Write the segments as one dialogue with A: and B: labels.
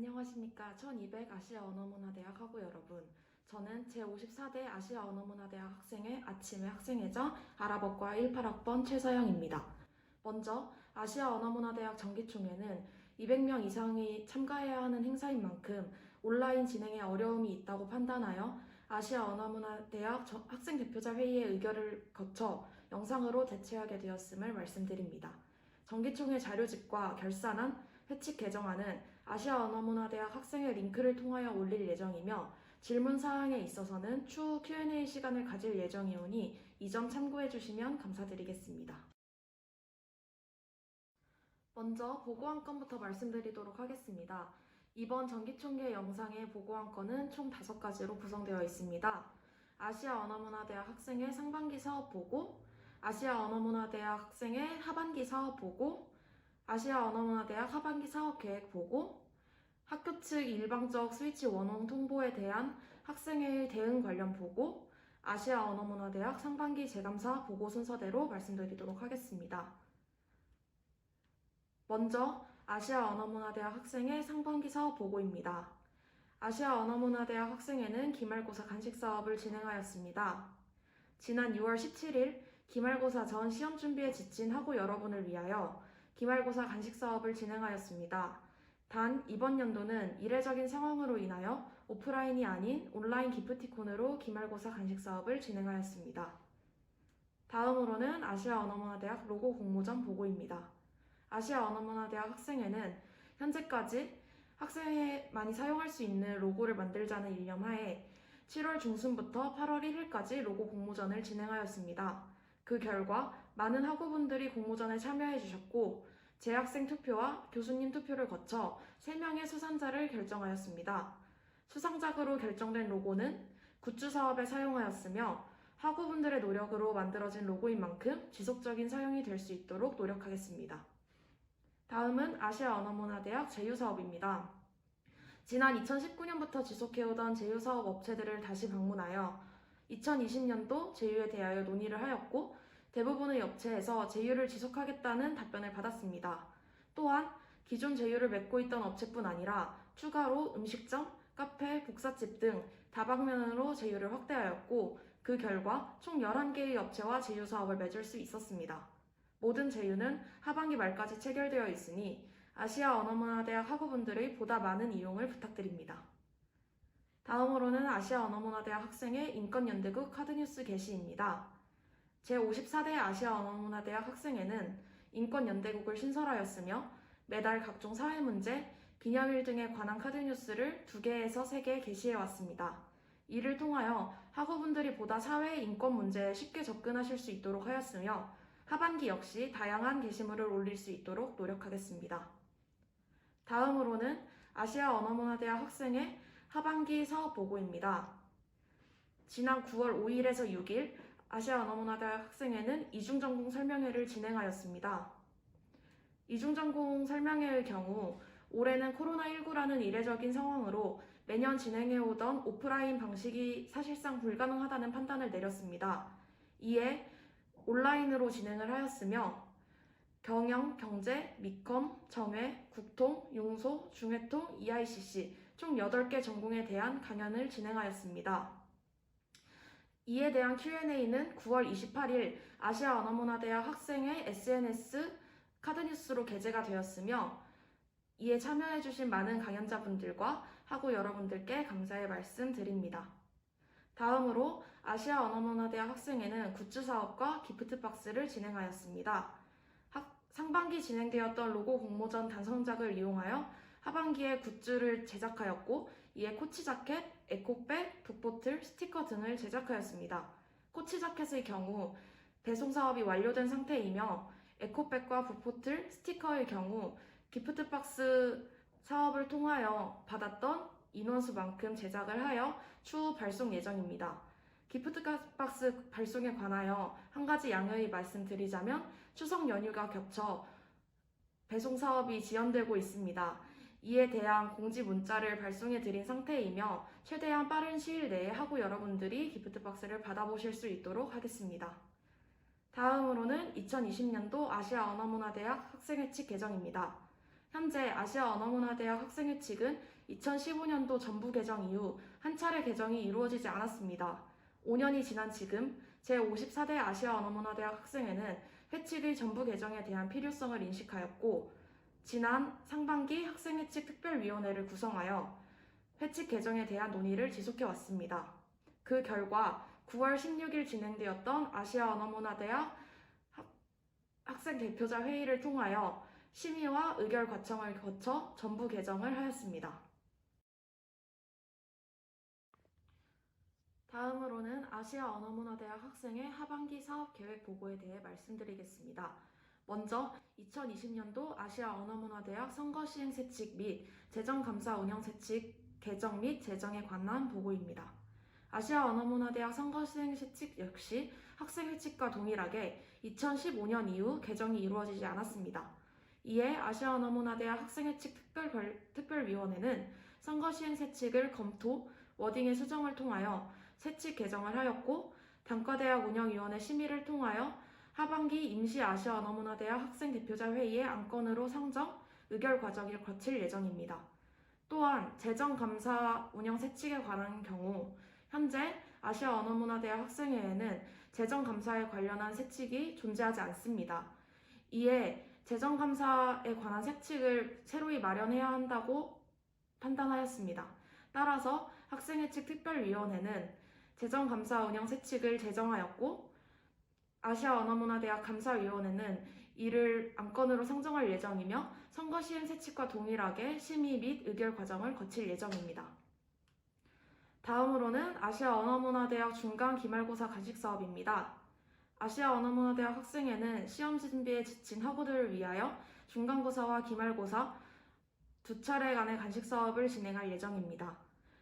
A: 안녕하십니까. 1200 아시아 언어문화대학 학우 여러분. 저는 제54대 아시아 언어문화대학 학생회 아침의 학생회장 아랍어과 18학번 최서영입니다. 먼저 아시아 언어문화대학 정기총회는 200명 이상이 참가해야 하는 행사인 만큼 온라인 진행에 어려움이 있다고 판단하여 아시아 언어문화대학 학생대표자 회의의 의결을 거쳐 영상으로 대체하게 되었음을 말씀드립니다. 정기총회 자료집과 결산안, 회칙 개정안은 아시아 언어문화대학 학생회 링크를 통하여 올릴 예정이며 질문 사항에 있어서는 추후 Q&A 시간을 가질 예정이오니 이 점 참고해 주시면 감사드리겠습니다. 먼저 보고한 건부터 말씀드리도록 하겠습니다. 이번 정기총회 영상의 보고한 건은 총 5가지로 구성되어 있습니다. 아시아 언어문화대학 학생회 상반기 사업 보고, 아시아 언어문화대학 학생회 하반기 사업 보고, 아시아 언어문화대학 하반기 사업계획 보고, 학교 측 일방적 스위치 원홍 통보에 대한 학생회의 대응 관련 보고, 아시아 언어문화대학 상반기 재감사 보고 순서대로 말씀드리도록 하겠습니다. 먼저 아시아 언어문화대학 학생회 상반기 사업 보고입니다. 아시아 언어문화대학 학생회는 기말고사 간식 사업을 진행하였습니다. 지난 6월 17일 기말고사 전 시험 준비에 지친 학우 여러분을 위하여 기말고사 간식 사업을 진행하였습니다. 단 이번 연도는 이례적인 상황으로 인하여 오프라인이 아닌 온라인 기프티콘으로 기말고사 간식 사업을 진행하였습니다. 다음으로는 아시아 언어문화대학 로고 공모전 보고입니다. 아시아 언어문화대학 학생회는 현재까지 학생회만이 사용할 수 있는 로고를 만들자는 일념하에 7월 중순부터 8월 1일까지 로고 공모전을 진행하였습니다. 그 결과 많은 학우분들이 공모전에 참여해 주셨고 재학생 투표와 교수님 투표를 거쳐 3명의 수상자를 결정하였습니다. 수상작으로 결정된 로고는 굿즈 사업에 사용하였으며 학우분들의 노력으로 만들어진 로고인 만큼 지속적인 사용이 될 수 있도록 노력하겠습니다. 다음은 아시아 언어문화대학 제휴사업입니다. 지난 2019년부터 지속해오던 제휴사업 업체들을 다시 방문하여 2020년도 제휴에 대하여 논의를 하였고 대부분의 업체에서 제휴를 지속하겠다는 답변을 받았습니다. 또한 기존 제휴를 맺고 있던 업체뿐 아니라 추가로 음식점, 카페, 복사집 등 다방면으로 제휴를 확대하였고 그 결과 총 11개의 업체와 제휴 사업을 맺을 수 있었습니다. 모든 제휴는 하반기 말까지 체결되어 있으니 아시아 언어문화대학 학우분들의 보다 많은 이용을 부탁드립니다. 다음으로는 아시아 언어문화대학 학생회 인권연대국 카드뉴스 게시입니다. 제54대 아시아 언어문화대학 학생회는 인권연대국을 신설하였으며 매달 각종 사회문제, 기념일 등에 관한 카드뉴스를 2개에서 3개 게시해왔습니다. 이를 통하여 학우분들이 보다 사회의 인권 문제에 쉽게 접근하실 수 있도록 하였으며 하반기 역시 다양한 게시물을 올릴 수 있도록 노력하겠습니다. 다음으로는 아시아 언어문화대학 학생회 하반기 사업 보고입니다. 지난 9월 5일에서 6일 아시아 언어문화대학 학생회는 이중전공 설명회를 진행하였습니다. 이중전공 설명회의 경우 올해는 코로나19라는 이례적인 상황으로 매년 진행해오던 오프라인 방식이 사실상 불가능하다는 판단을 내렸습니다. 이에 온라인으로 진행을 하였으며 경영, 경제, 미컴, 정회, 국통, 용소, 중회통, EICC 총 8개 전공에 대한 강연을 진행하였습니다. 이에 대한 Q&A는 9월 28일 아시아 언어문화대학 학생회 SNS 카드뉴스로 게재가 되었으며 이에 참여해주신 많은 강연자분들과 학우 여러분들께 감사의 말씀 드립니다. 다음으로 아시아 언어문화대학 학생회는 굿즈 사업과 기프트박스를 진행하였습니다. 상반기 진행되었던 로고 공모전 단성작을 이용하여 하반기에 굿즈를 제작하였고 이에 코치자켓, 에코백, 북보틀, 스티커 등을 제작하였습니다. 코치자켓의 경우 배송 사업이 완료된 상태이며 에코백과 북보틀, 스티커의 경우 기프트박스 사업을 통하여 받았던 인원수만큼 제작을 하여 추후 발송 예정입니다. 기프트박스 발송에 관하여 한 가지 양해의 말씀드리자면 추석 연휴가 겹쳐 배송 사업이 지연되고 있습니다. 이에 대한 공지 문자를 발송해 드린 상태이며 최대한 빠른 시일 내에 학우 여러분들이 기프트박스를 받아보실 수 있도록 하겠습니다. 다음으로는 2020년도 아시아 언어문화대학 학생회칙 개정입니다. 현재 아시아언어문화대학 학생회칙은 2015년도 전부 개정 이후 한 차례 개정이 이루어지지 않았습니다. 5년이 지난 지금 제54대 아시아언어문화대학 학생회는 회칙의 전부 개정에 대한 필요성을 인식하였고, 지난 상반기 학생회칙 특별위원회를 구성하여 회칙 개정에 대한 논의를 지속해왔습니다. 그 결과 9월 16일 진행되었던 아시아언어문화대학 학생 대표자 회의를 통하여 심의와 의결 과정을 거쳐 전부 개정을 하였습니다. 다음으로는 아시아언어문화대학 학생의 하반기 사업 계획 보고에 대해 말씀드리겠습니다. 먼저 2020년도 아시아언어문화대학 선거시행세칙 및 재정감사 운영세칙 개정 및 제정에 관한 보고입니다. 아시아언어문화대학 선거시행세칙 역시 학생회칙과 동일하게 2015년 이후 개정이 이루어지지 않았습니다. 이에 아시아언어문화대학 학생회칙 특별위원회는 선거시행세칙을 검토, 워딩의 수정을 통하여 세칙 개정을 하였고, 단과대학 운영위원회 심의를 통하여 하반기 임시 아시아언어문화대학 학생대표자 회의의 안건으로 상정, 의결 과정을 거칠 예정입니다. 또한 재정감사 운영 세칙에 관한 경우 현재 아시아언어문화대학 학생회에는 재정감사에 관련한 세칙이 존재하지 않습니다. 이에 재정감사에 관한 세칙을 새로이 마련해야 한다고 판단하였습니다. 따라서 학생회칙 특별위원회는 재정감사 운영 세칙을 제정하였고, 아시아언어문화대학 감사위원회는 이를 안건으로 상정할 예정이며 선거시행 세칙과 동일하게 심의 및 의결 과정을 거칠 예정입니다. 다음으로는 아시아언어문화대학 중간 기말고사 간식사업입니다. 아시아언어문화대학 학생회는 시험 준비에 지친 학우들을 위하여 중간고사와 기말고사 두 차례간의 간식사업을 진행할 예정입니다.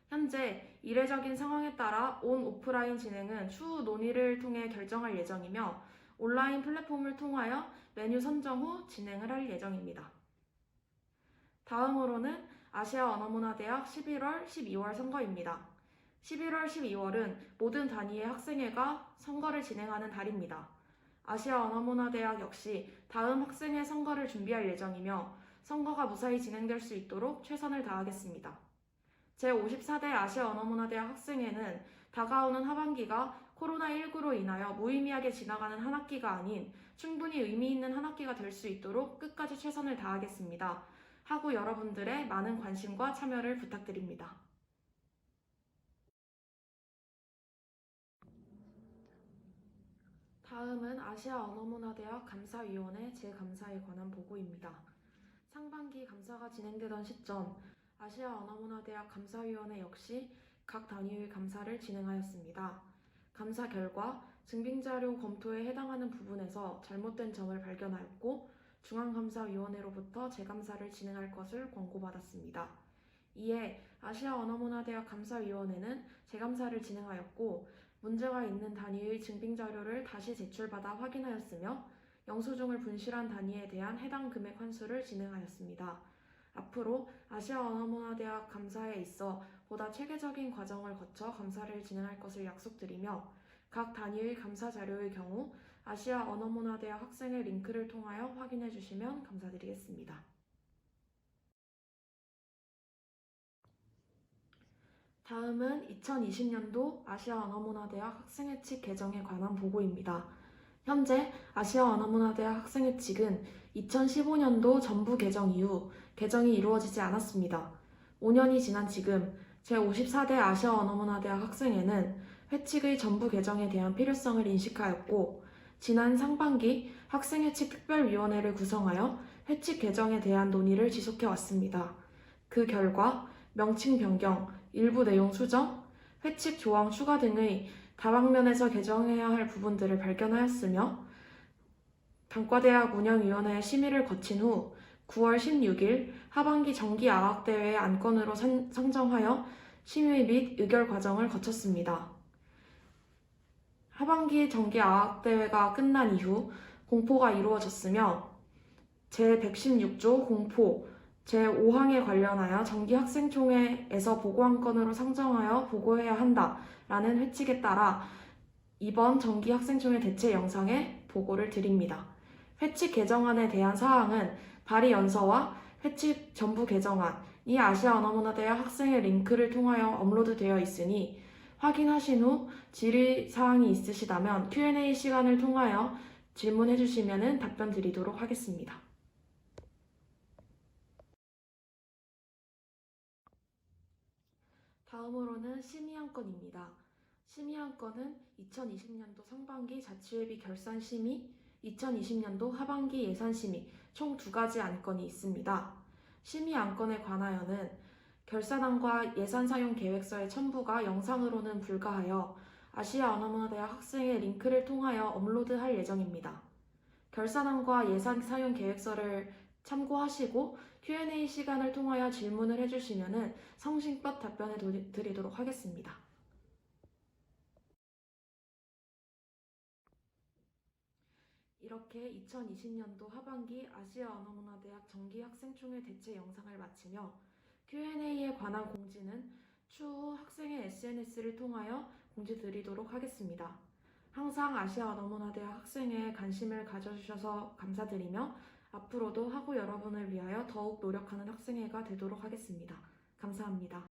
A: 현재 이례적인 상황에 따라 온 오프라인 진행은 추후 논의를 통해 결정할 예정이며, 온라인 플랫폼을 통하여 메뉴 선정 후 진행을 할 예정입니다. 다음으로는 아시아언어문화대학 11월, 12월 선거입니다. 11월, 12월은 모든 단위의 학생회가 선거를 진행하는 달입니다. 아시아언어문화대학 역시 다음 학생회 선거를 준비할 예정이며 선거가 무사히 진행될 수 있도록 최선을 다하겠습니다. 제54대 아시아언어문화대학 학생회는 다가오는 하반기가 코로나19로 인하여 무의미하게 지나가는 한 학기가 아닌 충분히 의미 있는 한 학기가 될 수 있도록 끝까지 최선을 다하겠습니다. 학우 여러분들의 많은 관심과 참여를 부탁드립니다. 다음은 아시아언어문화대학 감사위원회 재감사에 관한 보고입니다. 상반기 감사가 진행되던 시점, 아시아언어문화대학 감사위원회 역시 각 단위의 감사를 진행하였습니다. 감사 결과 증빙자료 검토에 해당하는 부분에서 잘못된 점을 발견하였고, 중앙감사위원회로부터 재감사를 진행할 것을 권고받았습니다. 이에 아시아언어문화대학 감사위원회는 재감사를 진행하였고, 문제가 있는 단위의 증빙자료를 다시 제출받아 확인하였으며, 영수증을 분실한 단위에 대한 해당 금액 환수를 진행하였습니다. 앞으로 아시아언어문화대학 감사에 있어 보다 체계적인 과정을 거쳐 감사를 진행할 것을 약속드리며, 각 단위의 감사 자료의 경우 아시아언어문화대학 학생의 링크를 통하여 확인해 주시면 감사드리겠습니다. 다음은 2020년도 아시아언어문화대학 학생회칙 개정에 관한 보고입니다. 현재 아시아언어문화대학 학생회칙은 2015년도 전부 개정 이후 개정이 이루어지지 않았습니다. 5년이 지난 지금 제54대 아시아언어문화대학 학생회는 회칙의 전부 개정에 대한 필요성을 인식하였고, 지난 상반기 학생회칙 특별위원회를 구성하여 회칙 개정에 대한 논의를 지속해왔습니다. 그 결과 명칭 변경, 일부 내용 수정, 회칙 조항 추가 등의 다방면에서 개정해야 할 부분들을 발견하였으며, 단과대학 운영위원회의 심의를 거친 후 9월 16일 하반기 정기아학대회 안건으로 상정하여 심의 및 의결 과정을 거쳤습니다. 하반기 정기아학대회가 끝난 이후 공포가 이루어졌으며, 제116조 공포 제5항에 관련하여 정기학생총회에서 보고안건으로 상정하여 보고해야 한다라는 회칙에 따라 이번 정기학생총회 대체 영상에 보고를 드립니다. 회칙 개정안에 대한 사항은 발의 연서와 해치 전부 개정안이 아시아 언어문화대학 학생의 링크를 통하여 업로드되어 있으니 확인하신 후 질의사항이 있으시다면 Q&A 시간을 통하여 질문해 주시면 답변 드리도록 하겠습니다. 다음으로는 심의안건입니다. 심의안건은 2020년도 상반기 자치회비 결산심의, 2020년도 하반기 예산심의 총 2가지 안건이 있습니다. 심의안건에 관하여는 결산안과 예산사용계획서의 첨부가 영상으로는 불가하여 아시아 언어문화대학 학생의 링크를 통하여 업로드할 예정입니다. 결산안과 예산사용계획서를 참고하시고 Q&A 시간을 통하여 질문을 해주시면 성심껏 답변해 드리도록 하겠습니다. 이렇게 2020년도 하반기 아시아 언어문화대학 정기학생총회 대체 영상을 마치며 Q&A에 관한 공지는 추후 학생의 SNS를 통하여 공지 드리도록 하겠습니다. 항상 아시아 언어문화대학 학생에 관심을 가져주셔서 감사드리며 앞으로도 학우 여러분을 위하여 더욱 노력하는 학생회가 되도록 하겠습니다. 감사합니다.